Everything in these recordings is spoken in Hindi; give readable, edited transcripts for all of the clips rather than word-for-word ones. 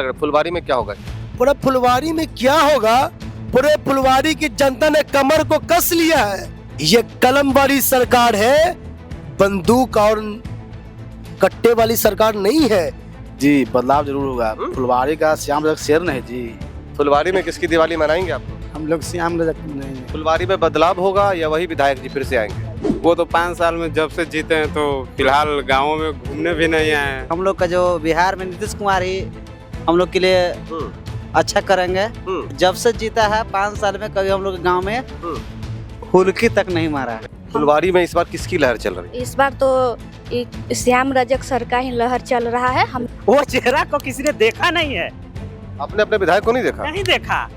फिर फुलवारी में क्या होगा? पूरे फुलवारी में क्या होगा? पूरे फुलवारी की जनता ने कमर को कस लिया है। ये कलम वाली सरकार है, बंदूक और कट्टे वाली सरकार नहीं है। जी बदलाव जरूर होगा। फुलवारी का श्याम रजक शेर नहीं जी। फुलवारी में किसकी दिवाली मनाएंगे आप लोग? हम लोग श्याम रजक नहीं। फुलवारी में बदलाव होगा या वही विधायक जी फिर से आएंगे? वो तो 5 साल में जब से जीते हैं तो फिलहाल गाँवों में घूमने भी नहीं आए हैं। हम लोग का जो बिहार में नीतीश कुमार ही हम लोग के लिए अच्छा करेंगे। जब से जीता है 5 साल में कभी हम लोग गांव में हुलकी तक नहीं मारा है। फुलवारी में इस बार किसकी लहर चल रही है? इस बार तो एक श्याम रजक सर का ही लहर चल रहा है। हम वो चेहरा को किसी ने देखा नहीं है। आपने अपने विधायक को नहीं देखा? नहीं देखा।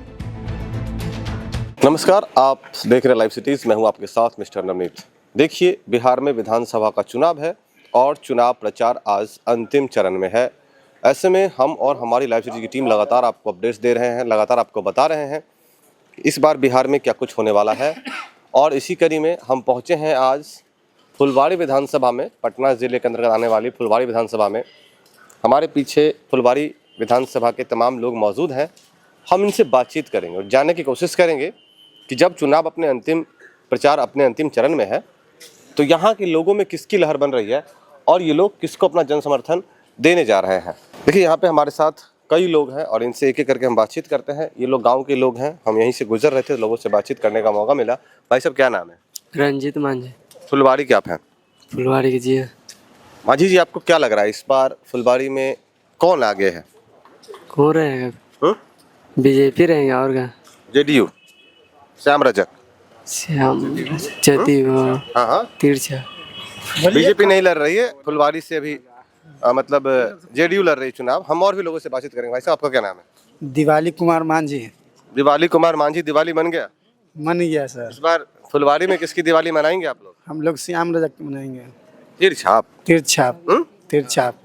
नमस्कार, आप देख रहे हैं लाइव सिटीज। मैं हूं आपके साथ मिस्टर नवनीत। देखिए, बिहार में विधानसभा का चुनाव है और चुनाव प्रचार आज अंतिम चरण में है। ऐसे में हम और हमारी लाइव सिटीज की टीम लगातार आपको अपडेट्स दे रहे हैं, लगातार आपको बता रहे हैं इस बार बिहार में क्या कुछ होने वाला है। और इसी कड़ी में हम पहुंचे हैं आज फुलवारी विधानसभा में, पटना ज़िले के अंतर्गत आने वाली फुलवारी विधानसभा में। हमारे पीछे फुलवारी विधानसभा के तमाम लोग मौजूद हैं। हम इनसे बातचीत करेंगे और जानने की कोशिश करेंगे कि जब चुनाव अपने अंतिम प्रचार अपने अंतिम चरण में है तो यहाँ के लोगों में किसकी लहर बन रही है और ये लोग किसको अपना जन समर्थन देने जा रहे हैं। देखिए, यहाँ पे हमारे साथ कई लोग हैं और इनसे एक एक करके हम बातचीत करते हैं। ये लोग गांव के लोग हैं। हम यहीं से गुजर रहे थे, लोगों से बातचीत करने का मौका मिला। भाई साहब, क्या नाम है? रंजीत मांझी। फुलवारी के आप हैं? फुलवारी की जी। मांझी जी, आपको क्या लग रहा है इस बार फुलवारी में कौन आगे है? कौन रहेगा? बीजेपी रहेंगे और क्या? जेडीयू, श्याम रजक, श्याम जदयू, हाँ तिरछा। बीजेपी नहीं लड़ रही है फुलवारी से अभी, मतलब जेडीयू लड़ रही है चुनाव। हम और भी लोगों से बातचीत करेंगे। भाई साहब, आपका क्या नाम है? दिवाली कुमार मांझी। दिवाली कुमार मांझी। दिवाली बन गया? मन गया सर। इस बार फुलवारी में किसकी दिवाली मनाएंगे आप लोग? हम लोग श्याम रजक मनाएंगे। तिरछाप? तिरछाप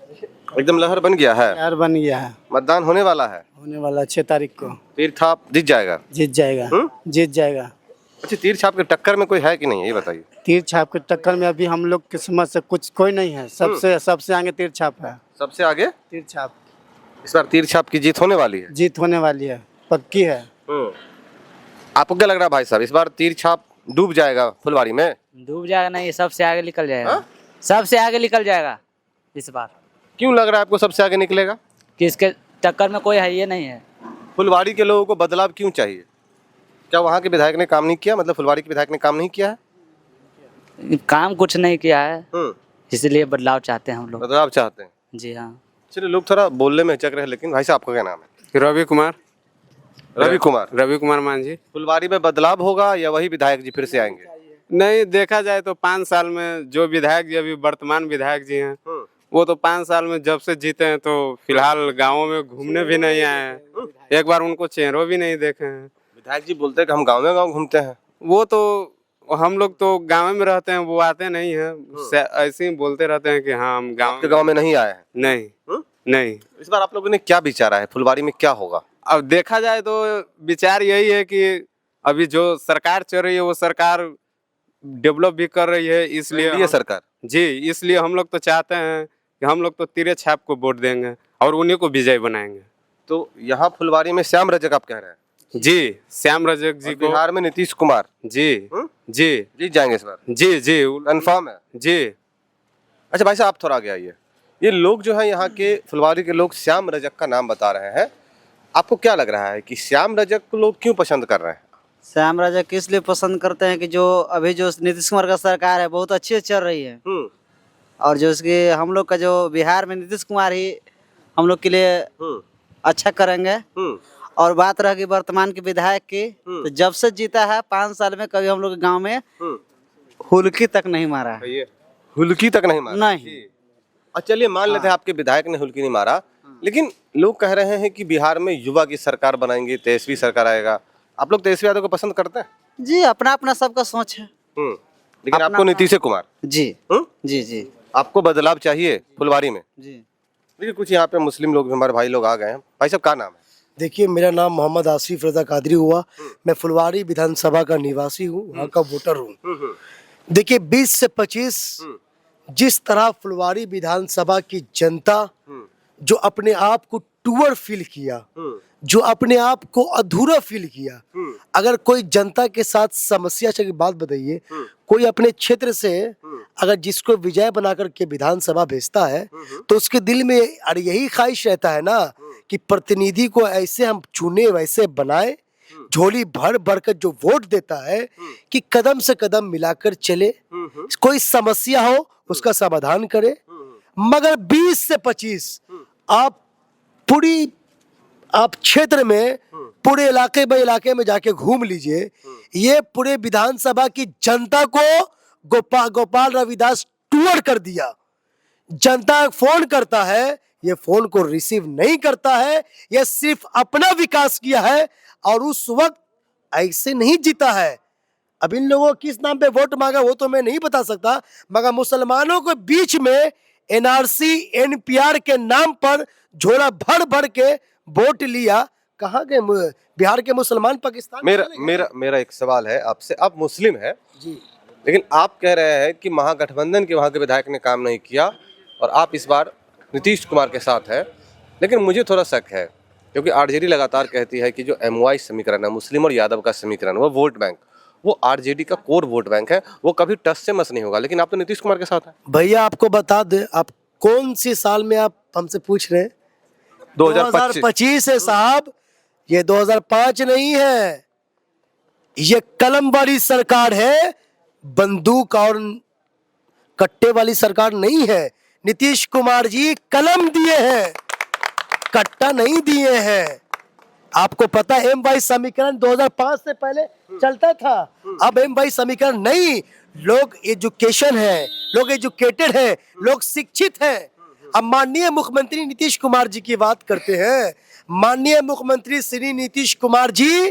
एकदम लहर बन गया है। यार बन गया है। मतदान होने वाला है? होने वाला 6 तारीख को। तीरछाप जीत जाएगा? जीत जाएगा। जीत जाएगा। अच्छा, तीरछाप के टक्कर में कोई है कि नहीं, ये बताइए। तीर छाप के टक्कर में अभी हम लोग की समझ से कुछ कोई नहीं है। सबसे आगे तीर छाप है। सबसे आगे तीर छाप। इस बार तीरछाप की जीत होने वाली है? जीत होने वाली है, पक्की है। आपको क्या लग रहा है भाई साहब, इस बार तीरछाप डूब जाएगा फुलवारी में? डूब जाएगा नहीं, सबसे आगे निकल जाएगा। सबसे आगे निकल जाएगा इस बार। क्यों लग रहा है आपको सबसे आगे निकलेगा? कि इसके टक्कर में कोई है ये नहीं है। फुलवारी के लोगों को बदलाव क्यों चाहिए? क्या वहाँ के विधायक ने काम नहीं किया? मतलब फुलवारी के विधायक ने काम नहीं किया है? काम कुछ नहीं किया है, इसलिए बदलाव चाहते हैं हम लोग। बदलाव चाहते हैं? जी हाँ। चलिए, लोग थोड़ा बोलने में हिचक रहे हैं। लेकिन भाई साहब, आपका क्या नाम है? रवि कुमार। रवि कुमार। रवि कुमार मांझी। फुलवारी में बदलाव होगा या वही विधायक जी फिर से आएंगे? नहीं, देखा जाए तो 5 साल में जो विधायक जी अभी वर्तमान विधायक जी हैं वो तो 5 साल में जब से जीते हैं तो फिलहाल गाँवों में घूमने भी नहीं आए हैं। एक बार उनको चेहरों भी नहीं देखे हैं। विधायक जी बोलते हैं कि हम गाँव में गाँव घूमते हैं। वो तो हम लोग तो गाँव में रहते हैं, वो आते नहीं हैं। ऐसे ही बोलते रहते हैं कि हाँ हम गाँव में नहीं आए हैं। नहीं नहीं। इस बार आप लोगों ने क्या विचारा है, फुलवारी में क्या होगा? अब देखा जाए तो विचार यही है कि अभी जो सरकार चल रही है वो सरकार डेवलप भी कर रही है, इसलिए ये सरकार जी, इसलिए हम लोग तो चाहते हैं कि हम लोग तो तीरे छाप को वोट देंगे और उन्हीं को विजय बनाएंगे। तो यहाँ फुलवारी में श्याम रजक आप कह रहे हैं? जी, श्याम रजक जी को। बिहार में नीतीश कुमार जी जी जीत जाएंगे इस बार? जी जी कंफर्म है? जी। अच्छा भाई साहब, आप थोड़ा आगे आइए। ये लोग जो है यहाँ के फुलवारी के लोग श्याम रजक का नाम बता रहे हैं। आपको क्या लग रहा है कि श्याम रजक को लोग क्यों पसंद कर रहे हैं? श्याम रजक इसलिए पसंद करते हैं कि जो अभी जो नीतीश कुमार का सरकार है बहुत अच्छी चल रही है। और जो इसके हम लोग का जो बिहार में नीतीश कुमार ही हम लोग के लिए अच्छा करेंगे। और बात रह गई वर्तमान के विधायक की, तो जब से जीता है 5 साल में कभी हम लोग गांव में हुलकी तक नहीं मारा है। हुलकी तक नहीं मारा? नहीं। और चलिए, मान लेते हैं आपके विधायक ने हुलकी नहीं मारा, लेकिन लोग कह रहे हैं कि बिहार में युवा की सरकार बनाएंगे, तेजस्वी सरकार आएगा। आप लोग तेजस्वी यादव को पसंद करते हैं? जी, अपना अपना सबका सोच है। लेकिन आपको नीतीश कुमार? जी जी जी। आपको बदलाव चाहिए फुलवारी में? जी। देखिए, कुछ यहाँ पे मुस्लिम लोग भी, हमारे भाई लोग आ गए हैं। भाई साहब, क्या नाम है? देखिए, मेरा नाम मोहम्मद आसिफ रजा कादरी हुआ। मैं फुलवारी विधानसभा का निवासी हूँ, वहाँ का वोटर हूँ। देखिए, 20 से 25 जिस तरह फुलवारी विधानसभा की जनता जो अपने आप को टूअर फील किया, जो अपने आप को अधूरा फील किया। अगर कोई जनता के साथ समस्या की बात बताइए, कोई अपने क्षेत्र से अगर जिसको विजय बनाकर के विधानसभा भेजता है तो उसके दिल में अरे यही ख्वाहिश रहता है ना कि प्रतिनिधि को ऐसे हम चुने वैसे बनाए, झोली भर भर कर जो वोट देता है कि कदम से कदम मिलाकर चले, कोई समस्या हो उसका समाधान करे। मगर 20 से 25 आप क्षेत्र में पूरे इलाके में जाके घूम लीजिए, ये पूरे विधानसभा की जनता को गोपाल रविदास टूर कर दिया। जनता फोन करता है, ये फोन को रिसीव नहीं करता है, ये सिर्फ अपना विकास किया है और उस वक्त ऐसे नहीं जीता है। अब इन लोगों को किस नाम पे वोट मांगा वो तो मैं नहीं बता सकता, मगर मुसलमानों के बीच में एनआरसी एनपीआर के नाम पर झोला भर भर के वोट लिया। कहाँ गए बिहार के मुसलमान? पाकिस्तान। मेरा एक सवाल है आपसे, आप मुस्लिम हैं जी, लेकिन आप कह रहे हैं कि महागठबंधन के वहाँ के विधायक ने काम नहीं किया और आप इस बार नीतीश कुमार के साथ है। लेकिन मुझे थोड़ा शक है क्योंकि आरजेडी लगातार कहती है कि जो एमवाई समीकरण है, मुस्लिम और यादव का समीकरण, वो वोट बैंक, वो आरजेडी का कोर वोट बैंक है, वो कभी टस से मस नहीं होगा। लेकिन आप तो नीतीश कुमार के साथ हैं। भैया आपको बता दे, आप कौन सी साल में आप हमसे पूछ रहे हैं? 2025 है साहब, ये 2005 नहीं है, ये कलम वाली सरकार है, बंदूक और कट्टे वाली सरकार नहीं है। नीतीश कुमार जी कलम दिए हैं, कट्टा नहीं दिए हैं। आपको पता है एम वाई समीकरण 2005 से पहले चलता था, अब एम वाई समीकरण नहीं। लोग एजुकेशन है, लोग एजुकेटेड है, लोग शिक्षित हैं। अब माननीय मुख्यमंत्री नीतीश कुमार जी की बात करते हैं। माननीय मुख्यमंत्री श्री नीतीश कुमार जी,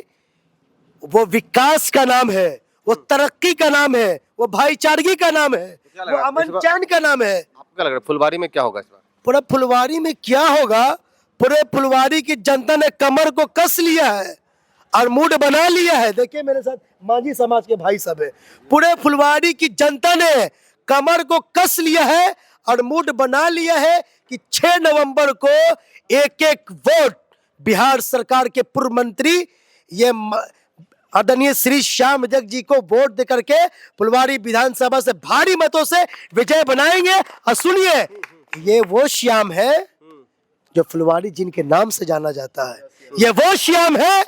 वो विकास का नाम है, वो तरक्की का नाम है, वो भाईचारगी का नाम है, वो अमन चैन का नाम है। आपको क्या लग रहा है फुलवारी में क्या होगा इस बार? पूरा फुलवारी में क्या होगा? पूरे फुलवारी की जनता ने कमर को कस लिया है और मूड बना लिया है। देखिए मेरे साथ मांझी समाज के भाई सब है। पूरे फुलवारी की जनता ने कमर को कस लिया है और मूड बना लिया है कि 6 नवंबर को एक एक वोट बिहार सरकार के पूर्व मंत्री ये आदरणीय श्री श्याम रजक जी को वोट देकर के फुलवारी विधानसभा से भारी मतों से विजय बनाएंगे। और सुनिए, ये वो श्याम है जो फुलवारी जिनके नाम से जाना जाता है, ये वो श्याम है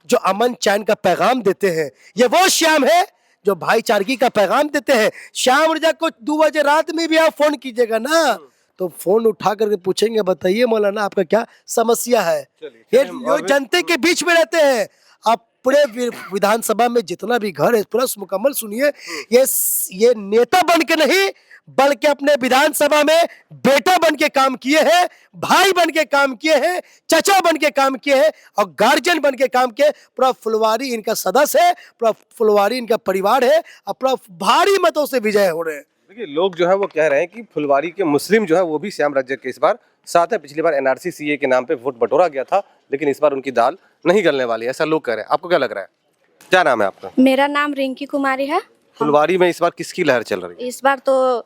जो अमन चैन का पैगाम देते हैं, ये वो श्याम है जो भाईचारगी का पैगाम देते हैं। श्याम रजक को 2 बजे रात में भी आप फोन कीजिएगा ना तो फोन उठा करके पूछेंगे, बताइए मौलाना आपका क्या समस्या है। ये जनता के बीच में रहते हैं। आप पूरे विधानसभा में जितना भी घर है पूरा मुकम्मल सुनिए। ये नेता बन के नहीं बल्कि अपने विधानसभा में बेटा बन के काम किए हैं, भाई बन के काम किए हैं, चचा बन के काम किए हैं और गार्जियन बन के काम किए। पूरा फुलवारी इनका सदस्य है, पूरा फुलवारी इनका परिवार है और पूरा भारी मतों से विजय हो रहे हैं। देखिए लोग जो है वो कह रहे हैं कि फुलवारी के मुस्लिम जो है वो भी श्याम रजक के इस बार साथ है। पिछली बार एनआरसी सीए के नाम पे वोट बटोरा गया था, लेकिन इस बार उनकी दाल नहीं गलने वाली, ऐसा लोग कह रहे हैं। आपको क्या लग रहा है? क्या नाम है आपका? मेरा नाम रिंकी कुमारी है। फुलवारी में इस बार किसकी लहर चल रही है? इस बार तो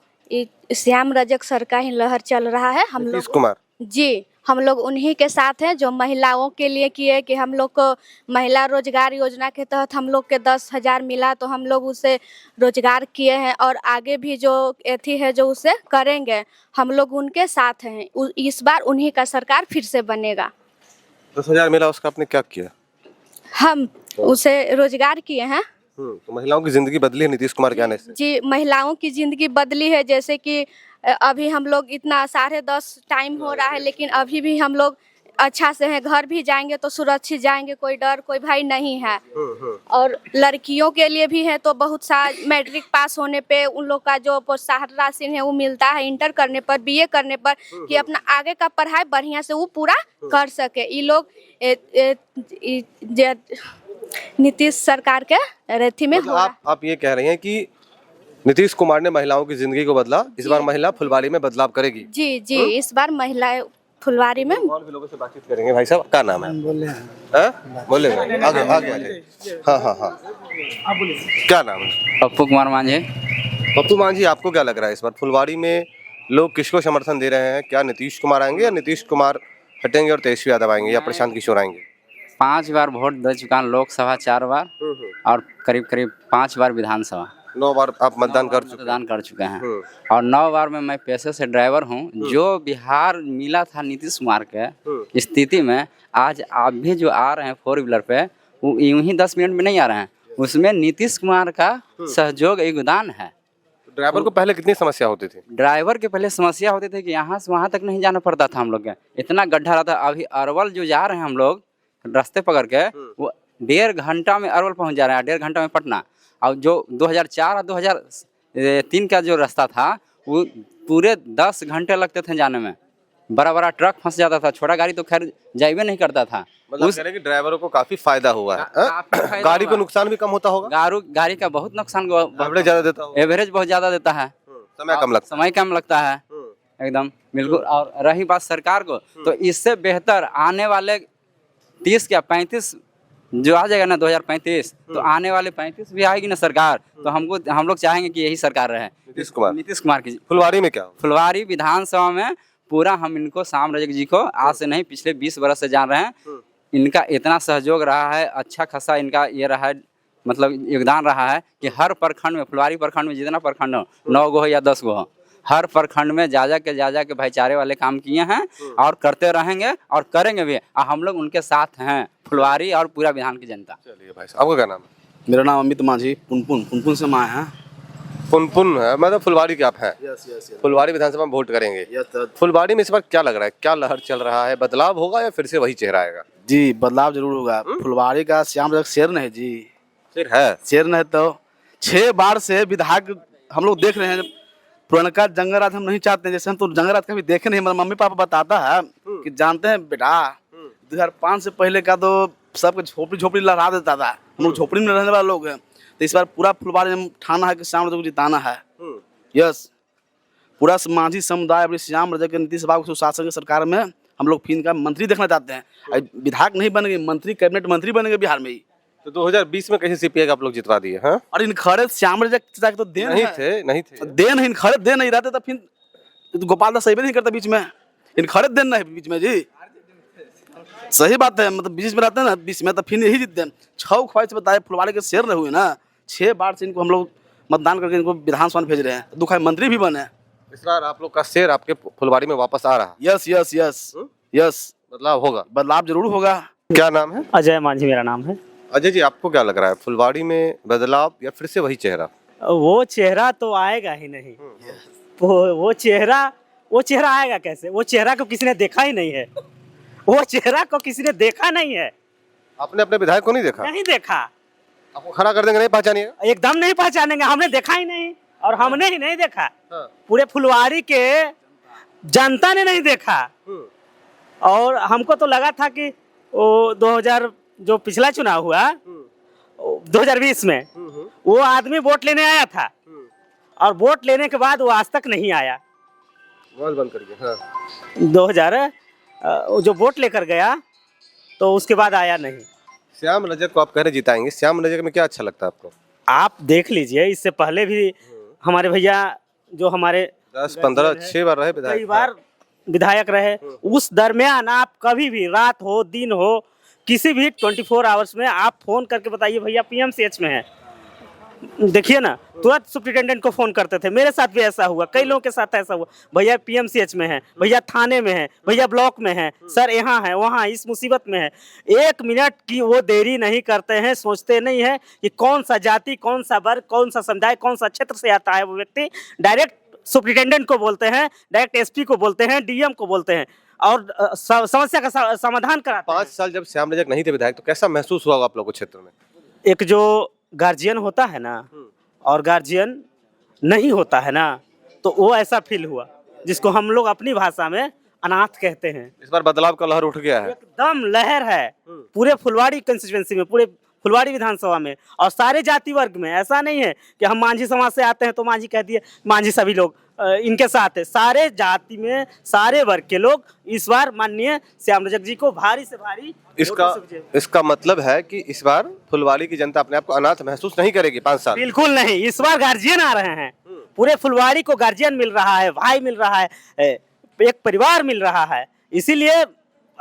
श्याम रजक सर का ही लहर चल रहा है। हम नीतीश लोग कुमार जी, हम लोग उन्हीं के साथ हैं जो महिलाओं के लिए किए कि हम लोग को महिला रोजगार योजना के तहत हम लोग के 10,000 मिला तो हम लोग उसे रोजगार किए हैं और आगे भी जो एथी है जो उसे करेंगे, हम लोग उनके साथ हैं। इस बार उन्हीं का सरकार फिर से बनेगा। 10,000 मिला, उसका आपने क्या किया? हम उसे रोजगार किए हैं। तो महिलाओं की जिंदगी बदली है नीतीश कुमार के आने से? जी, महिलाओं की जिंदगी बदली है। जैसे कि अभी हम लोग इतना 10:30 टाइम हो रहा है लेकिन अभी भी हम लोग अच्छा से हैं, घर भी जाएंगे तो सुरक्षित जाएंगे, कोई डर कोई भय नहीं है। और लड़कियों के लिए भी है तो बहुत सा मैट्रिक पास होने पे उन लोग का जो प्रोत्साहन राशि है वो मिलता है, इंटर करने पर, बीए करने पर, कि अपना आगे का पढ़ाई बढ़िया से वो पूरा कर सके। ये लोग नीतीश सरकार के रेथी में मतलब आप ये कह रहे हैं कि नीतीश कुमार ने महिलाओं की जिंदगी को बदला, इस बार महिला फुलवारी में बदलाव करेगी? जी जी, इस बार महिलाएं फुलवारी में। और भी लोगों से बातचीत करेंगे। भाई साहब क्या नाम है? बोले आगे। हाँ क्या नाम है? पप्पू कुमार मांझी। पप्पू मांझी, आपको क्या लग रहा है इस बार फुलवारी में लोग किसको समर्थन दे रहे हैं? क्या नीतीश कुमार आएंगे या नीतीश कुमार हटेंगे और तेजस्वी यादव आएंगे या प्रशांत किशोर आएंगे? 5 बार वोट दे चुका हूँ, लोकसभा 4 बार और करीब करीब 5 बार विधानसभा 9 बार आप मतदान कर चुके हैं। मतदान कर चुके हैं और 9 बार में मैं पेशे से ड्राइवर हूँ। जो बिहार मिला था नीतीश कुमार के स्थिति में, आज आप भी जो आ रहे हैं 4 व्हीलर पे, वो यूं ही 10 मिनट में नहीं आ रहे हैं, उसमें नीतीश कुमार का सहयोग योगदान है। ड्राइवर को पहले कितनी समस्या होती थी? ड्राइवर के पहले समस्या होती थी कि यहाँ से वहाँ तक नहीं जाना पड़ता था हम लोग के, इतना गड्ढा रहता। अभी अरवल जो जा रहे हैं हम लोग रास्ते पकड़ के, वो 1.5 घंटा में अरवल पहुँच जा रहे हैं, 1.5 घंटा में पटना। और जो 2004 और 2003 का जो रास्ता था, वो पूरे 10 घंटे लगते थे जाने में। बड़ा बड़ा ट्रक फंस जाता था, छोटा गाड़ी तो खैर जाइए नहीं करता था। मतलब कह रहे हैं कि ड्राइवरों को काफी फायदा हुआ है। गाड़ी को नुकसान भी कम होता होगा? गाड़ी का बहुत नुकसान, एवरेज ज्यादा देता होगा? एवरेज बहुत ज्यादा देता है, समय कम लगता है एकदम बिल्कुल। और रही बात सरकार को, तो इससे बेहतर आने वाले 30 क्या 35 जो आ जाएगा ना 2035, तो आने वाले 35 भी आएगी ना सरकार, तो हम लोग चाहेंगे कि यही सरकार रहे, नीतीश कुमार की। फुलवारी में क्या? फुलवारी विधानसभा में पूरा हम इनको, श्याम रजक जी को आज से नहीं पिछले 20 वर्ष से जान रहे हैं। इनका इतना सहयोग रहा है, अच्छा खासा इनका ये रहा है, मतलब योगदान रहा है कि हर प्रखंड में, फुलवारी प्रखंड में जितना प्रखंड हो, 9 गो हो या 10 गो हो, हर प्रखंड में जा जा के भाईचारे वाले काम किए हैं और करते रहेंगे और करेंगे भी। और हम लोग उनके साथ हैं, फुलवारी और पूरा विधान की जनता। चलिए भाई साहब, आपका क्या नाम है? मेरा नाम अमित माझी, पुनपुन से मैं है। पुनपुन है, मतलब फुलवारी के आप हैं? फुलवारी विधानसभा में वोट करेंगे। फुलवारी में इस बार क्या लग रहा है, क्या लहर चल रहा है? बदलाव होगा या फिर से वही चेहरा आएगा? जी बदलाव जरूर होगा। फुलवारी का श्याम रजक शेर नहीं जी, शेर है। शेर नहीं तो 6 बार से विधायक हम लोग देख रहे हैं। पुरनका जंगलराज हम नहीं चाहते हैं, जैसे हम तो जंगलराज कभी देखे नहीं। हमारे मम्मी पापा बताता है कि जानते हैं बेटा, 2005 से पहले का तो सबके झोपड़ी लहरा देता था। हम लोग झोपड़ी में रहने वाले लोग हैं, तो इस बार पूरा फुलवारी में ठाना है कि श्याम रजक को जिताना है। यस, पूरा माझी समुदाय अपने श्याम रजक के नीतीश बाबू सुशासन की सरकार में हम लोग फिर का मंत्री देखना चाहते हैं। विधायक नहीं बनेंगे, मंत्री, कैबिनेट मंत्री बनेंगे बिहार में ही। तो 2020 में कैसे सीपीआई का आप लोग जितवा दिए? हाँ, और इन खड़े श्याम रजक तो दे नहीं थे दे नहीं, इन खड़े दे नहीं रहते, तो फिर गोपाल दास सही नहीं करता बीच में। इन खड़े देन है बीच में जी, सही बात है। मतलब बीच में रहते हैं ना, बीच में तो फिर यही जीतते हैं। 6 ख्वाहिश बताए, फुलवारी के शेर रहे हुए ना, 6 बार से इनको हम लोग मतदान करके इनको विधानसभा भेज रहे हैं। दुख है मंत्री भी बने। इस बार आप लोग का शेर आपके फुलवारी में वापस आ रहा है? यस यस यस यस, बदलाव होगा? बदलाव जरूर होगा। क्या नाम है? अजय मांझी मेरा नाम है। अजय जी, आपको क्या लग रहा है, फुलवारी में बदलाव या फिर से वही चेहरा? वो चेहरा तो आएगा ही नहीं। वो चेहरा आएगा कैसे? वो चेहरा को किसी ने देखा ही नहीं है। वो चेहरा को किसी ने देखा नहीं है। आपने अपने विधायक को नहीं देखा? नहीं देखा। आपको खड़ा कर देंगे, नहीं पहचानिएगा? एकदम नहीं पहचानेंगे, हमने देखा ही नहीं। और हमने ही नहीं देखा, पूरे फुलवारी के जनता ने नहीं देखा। और हमको तो लगा था कि वो 2000 जो पिछला चुनाव हुआ 2020 में, वो आदमी वोट लेने आया था और वोट लेने के बाद वो आज तक नहीं आया। बंद करके। हाँ। 2000 जो वोट लेकर गया तो उसके बाद आया नहीं। श्याम रजक को आप कह रहे जिताएंगे, श्याम रजक में क्या अच्छा लगता है आपको? आप देख लीजिए, इससे पहले भी हमारे भैया जो हमारे 10-15 6 बार रहे विधायक, कई बार विधायक रहे। उस दरमियान आप कभी भी, रात हो दिन हो, किसी भी 24 आवर्स में आप फोन करके बताइए भैया पीएमसीएच में है, देखिए ना, तुरंत सुप्रिटेंडेंट को फोन करते थे। मेरे साथ भी ऐसा हुआ, कई लोगों के साथ ऐसा हुआ, भैया पीएमसीएच में है, भैया थाने में है, भैया ब्लॉक में है, सर यहाँ है, वहाँ इस मुसीबत में है। 1 मिनट की वो देरी नहीं करते हैं, सोचते नहीं है कि कौन सा जाति, कौन सा वर्ग, कौन सा समुदाय, कौन सा क्षेत्र से आता है वो व्यक्ति। डायरेक्ट सुप्रिटेंडेंट को बोलते हैं, डायरेक्ट एसपी को बोलते हैं, डीएम को बोलते हैं और समस्या का समाधान कराते हैं। 5 साल जब श्याम रजक नहीं थे विधायक, तो कैसा महसूस हुआ आप लोगों को क्षेत्र में? एक जो गार्जियन होता है ना और गार्जियन नहीं होता है ना, तो वो ऐसा फील हुआ जिसको हम लोग अपनी भाषा में अनाथ कहते हैं। इस बार बदलाव का लहर उठ गया है, एकदम लहर है पूरे फुलवारी कंस्टिट्यूएंसी में, पूरे फुलवारी विधानसभा में और सारे जाति वर्ग में। ऐसा नहीं है कि हम मांझी समाज से आते हैं तो मांझी कह दिए, मांझी सभी लोग इनके साथ है। सारे जाति में सारे वर्ग के लोग इस बार माननीय श्याम रजक जी को भारी से भारी इसका मतलब है कि इस बार फुलवारी की जनता अपने आप को अनाथ महसूस नहीं करेगी 5 साल? बिल्कुल नहीं, इस बार गार्जियन आ रहे हैं। पूरे फुलवारी को गार्जियन मिल रहा है, भाई मिल रहा है, एक परिवार मिल रहा है। इसीलिए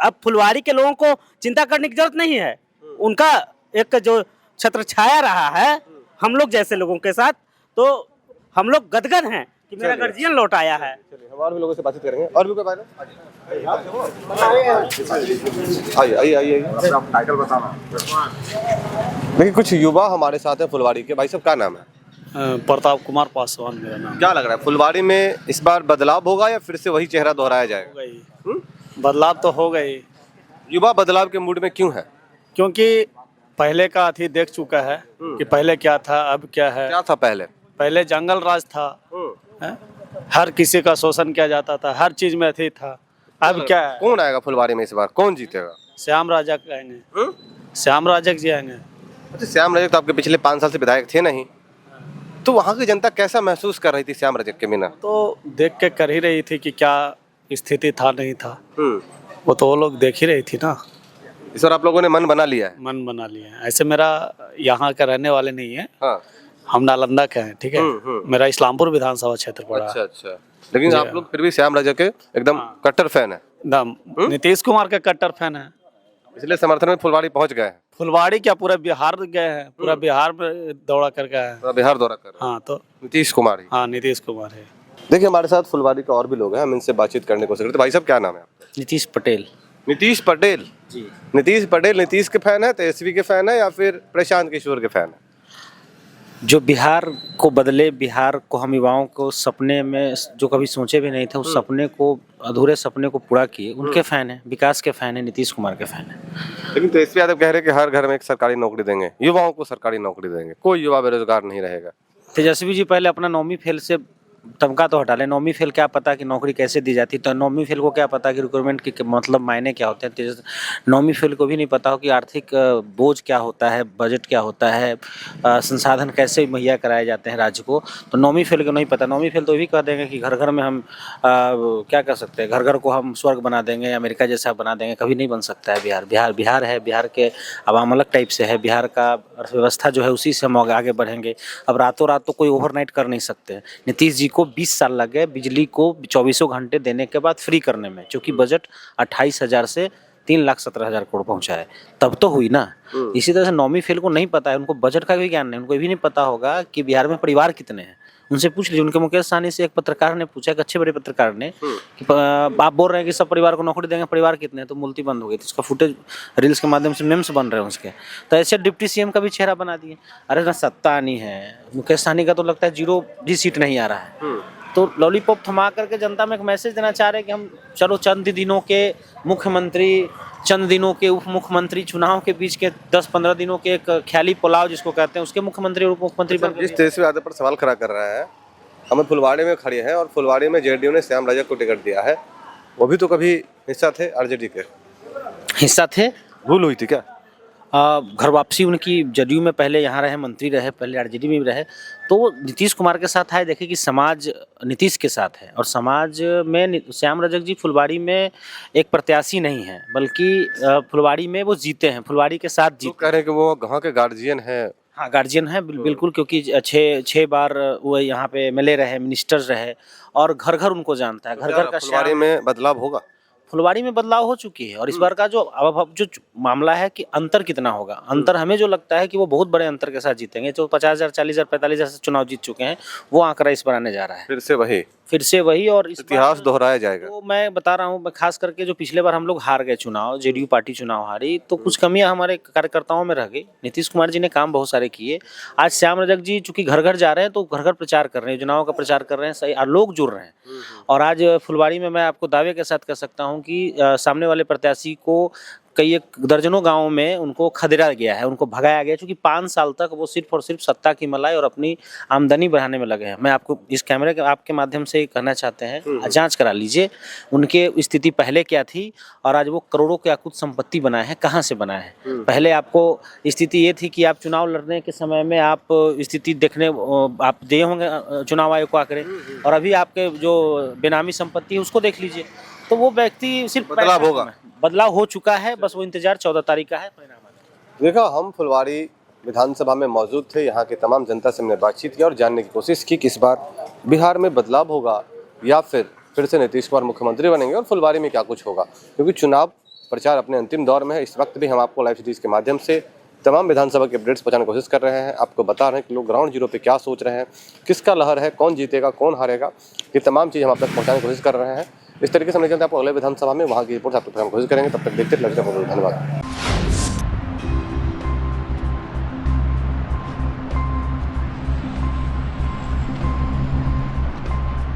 अब फुलवारी के लोगों को चिंता करने की जरूरत नहीं है। उनका एक जो छत्र छाया रहा है हम लोग जैसे लोगों के साथ, तो हम लोग गदगद हैं कि मेरा गार्जियन लौट आया है। चलिए हम और भी लोगों से बातचीत करेंगे। और भी कोई भाई आइए आइए टाइटल बताना। देखिए कुछ युवा हमारे साथ है फुलवाड़ी के। भाई साहब क्या नाम है? प्रताप कुमार पासवान मेरा नाम। क्या लग रहा है फुलवाड़ी में इस बार बदलाव होगा या फिर से वही चेहरा दोहराया जाएगा? बदलाव तो हो गई, युवा बदलाव के मूड में क्यों है? क्योंकि पहले का अथी देख चुका है कि पहले क्या था अब क्या है। क्या था पहले? पहले जंगल राज था, हैं? हर किसी का शोषण किया जाता था, हर चीज में अथी था। अब क्या है? कौन आएगा फुलवाड़ी में इस बार? कौन जीतेगा? श्याम राजक आएंगे, श्याम राजक जी आएंगे। अच्छा श्याम रजक तो आपके पिछले 5 साल से विधायक थे नहीं, तो वहाँ की जनता कैसा महसूस कर रही थी श्याम रजक के बिना? तो देख के कर ही रही थी कि क्या स्थिति था नहीं था, वो तो वो लोग देख ही रही थी ना। इस बार आप लोगों ने मन बना लिया है? मन बना लिया है। ऐसे मेरा यहाँ का रहने वाले नहीं है, हाँ। हम नालंदा के हैं, ठीक है। मेरा इस्लामपुर विधानसभा क्षेत्र पड़ा। अच्छा अच्छा, लेकिन आप लोग फिर भी श्याम रजक के एकदम कट्टर फैन है? नीतीश कुमार के कट्टर फैन है, इसलिए समर्थन में फुलवाड़ी पहुंच गए हैं। फुलवाड़ी क्या पूरा बिहार गए हैं, पूरा बिहार में दौड़ा कर गए हैं। पूरा बिहार दौरा कर रहे हैं। हाँ तो नीतीश कुमार ही। हाँ नीतीश कुमार है। देखिए हमारे साथ फुलवाड़ी के और भी लोग हैं, हम इनसे बातचीत करने की कोशिश करते हैं। भाई साहब क्या नाम है आपका? नीतीश पटेल नीतीश पटेल जी। नीतीश पटेल नीतीश के फैन है, तेजस्वी के फैन है या फिर प्रशांत किशोर के फैन है? जो बिहार को बदले, बिहार को हम युवाओं को सपने में जो कभी सोचे भी नहीं थे उस सपने को, अधूरे सपने को पूरा किए, उनके फैन है, विकास के फैन है, नीतीश कुमार के फैन है। लेकिन तेजस्वी यादव कह रहे हैं कि हर घर में एक सरकारी नौकरी देंगे, युवाओं को सरकारी नौकरी देंगे, कोई युवा बेरोजगार नहीं रहेगा। तेजस्वी जी पहले अपना 9वीं फेल से तमगा तो हटा लें। 9वीं फेल क्या पता कि नौकरी कैसे दी जाती, तो 9वीं फेल को क्या पता कि रिक्रूटमेंट के मतलब मायने क्या होते हैं। 9वीं फेल को भी नहीं पता हो कि आर्थिक बोझ क्या होता है, बजट क्या होता है, संसाधन कैसे मुहैया कराए जाते हैं राज्य को, तो 9वीं फेल को नहीं पता। 9वीं फेल तो भी कह देंगे कि घर घर में हम क्या कर सकते हैं, घर घर को हम स्वर्ग बना देंगे, अमेरिका जैसा बना देंगे। कभी नहीं बन सकता है। बिहार है, बिहार के अवाम अलग टाइप से है, बिहार का अर्थव्यवस्था जो है उसी से हम आगे बढ़ेंगे। अब रातों रात तो कोई ओवरनाइट कर नहीं सकते। नीतीश जी को 20 साल लग गए बिजली को 24 घंटे देने के बाद फ्री करने में, क्योंकि बजट 28,000 से 3,17,000 करोड़ पहुंचा है, तब तो हुई ना। इसी तरह से 9वीं फेल को नहीं पता है, उनको बजट का भी ज्ञान नहीं, उनको ये भी नहीं पता होगा कि बिहार में परिवार कितने हैं। उनसे पूछ लीजिए। उनके मुकेश सहनी से एक पत्रकार ने पूछा, एक अच्छे बड़े पत्रकार ने, कि आप बोल रहे हैं कि सब परिवार को नौकरी देंगे, परिवार कितने हैं, तो मुल्ती बंद हो गई। तो उसका फुटेज रील्स के माध्यम से मेम्स बन रहे हैं उसके। तो ऐसे डिप्टी सीएम का भी चेहरा बना दिए। अरे ना सत्ता आनी है, मुकेश सहनी का तो लगता है 0 भी सीट नहीं आ रहा है। तो लॉलीपॉप थमा करके जनता में एक मैसेज देना चाह रहे हैं कि हम चलो चंद दिनों के मुख्यमंत्री, चंद दिनों के उप मुख्यमंत्री, चुनाव के बीच के 10-15 दिनों के एक ख्याली पुलाव जिसको कहते हैं, उसके मुख्यमंत्री और उप मुख्यमंत्री बन गए। जिस तेजस्वी यादव पर सवाल खड़ा कर रहा है, हमें फुलवाड़ी में खड़े हैं और फुलवाड़ी में जेडीयू ने श्याम रजक को टिकट दिया है, वो भी तो कभी हिस्सा थे आरजेडी के। हिस्सा थे, भूल हुई थी क्या? घर वापसी उनकी, जदयू में पहले यहाँ रहे, मंत्री रहे, पहले आरजेडी में भी रहे, तो वो नीतीश कुमार के साथ आए। देखे कि समाज नीतीश के साथ है, और समाज में श्याम रजक जी फुलवाड़ी में एक प्रत्याशी नहीं है, बल्कि फुलवाड़ी में वो जीते हैं, फुलवाड़ी के साथ जीते। कह रहे हैं कि वो वहाँ के गार्जियन है। हाँ गार्जियन है बिल्कुल, क्योंकि 6 बार वो यहाँ पे एमएलए रहे, मिनिस्टर रहे, और घर घर उनको जानता है। घर घर का फुलवाड़ी में बदलाव होगा। फुलवाड़ी में बदलाव हो चुकी है, और इस बार का जो अब जो मामला है कि अंतर कितना होगा। अंतर हमें जो लगता है कि वो बहुत बड़े अंतर के साथ जीतेंगे। जो 50,000, 40,000, 45,000 से चुनाव जीत चुके हैं, वो आंकड़ा इस बार आने जा रहा है। फिर से वही और इतिहास दोहराया जाएगा। तो मैं बता रहा हूँ, खास करके जो पिछले बार हम लोग हार गए चुनाव, जेडीयू पार्टी चुनाव हारी, तो कुछ कमियां हमारे कार्यकर्ताओं में रह गई। नीतीश कुमार जी ने काम बहुत सारे किए। आज श्याम रजक जी चूंकि घर घर जा रहे हैं, तो घर घर प्रचार कर रहे हैं, योजनाओं का प्रचार कर रहे हैं, सही, और लोग जुड़ रहे हैं। और आज फुलवाड़ी में मैं आपको दावे के साथ कह सकता हूँ कि सामने वाले प्रत्याशी को कई एक दर्जनों गांवों में उनको खदेड़ा गया है, उनको भगाया गया, क्योंकि 5 साल तक वो सिर्फ और सिर्फ सत्ता की मलाई और अपनी आमदनी बढ़ाने में लगे हैं। मैं आपको इस कैमरे के आपके माध्यम से कहना चाहते हैं, जांच करा लीजिए उनके स्थिति पहले क्या थी, और आज वो करोड़ों के अकुत संपत्ति बनाए हैं, कहाँ से बनाए हैं। पहले आपको स्थिति ये थी कि आप चुनाव लड़ने के समय में आप स्थिति देखने आप दिए होंगे चुनाव आयोग को आंकड़े, और अभी आपके जो बेनामी संपत्ति है उसको देख लीजिए। तो वो व्यक्ति सिर्फ बदलाव होगा, बदलाव हो चुका है, बस वो इंतजार 14 तारीख का है, परिणाम। देखा, हम फुलवाड़ी विधानसभा में मौजूद थे, यहाँ के तमाम जनता से हमने बातचीत की और जानने की कोशिश की कि इस बार बिहार में बदलाव होगा या फिर से नीतीश कुमार मुख्यमंत्री बनेंगे और फुलवाड़ी में क्या कुछ होगा, क्योंकि चुनाव प्रचार अपने अंतिम दौर में है। इस वक्त भी हम आपको लाइव सिटीज़ के माध्यम से तमाम विधानसभा के अपडेट्स पहुंचाने की कोशिश कर रहे हैं। आपको बता रहे हैं कि लोग ग्राउंड जीरो पे क्या सोच रहे हैं, किसका लहर है, कौन जीतेगा, कौन हारेगा, ये तमाम चीज़ हम आप तक पहुँचाने की कोशिश कर रहे हैं। इस तरीके से हम ले चलते हैं आपको अगले विधानसभा में, वहाँ की रिपोर्ट आपको पहुँचाने की कोशिश करेंगे। तब तक देखते रहिए। धन्यवाद।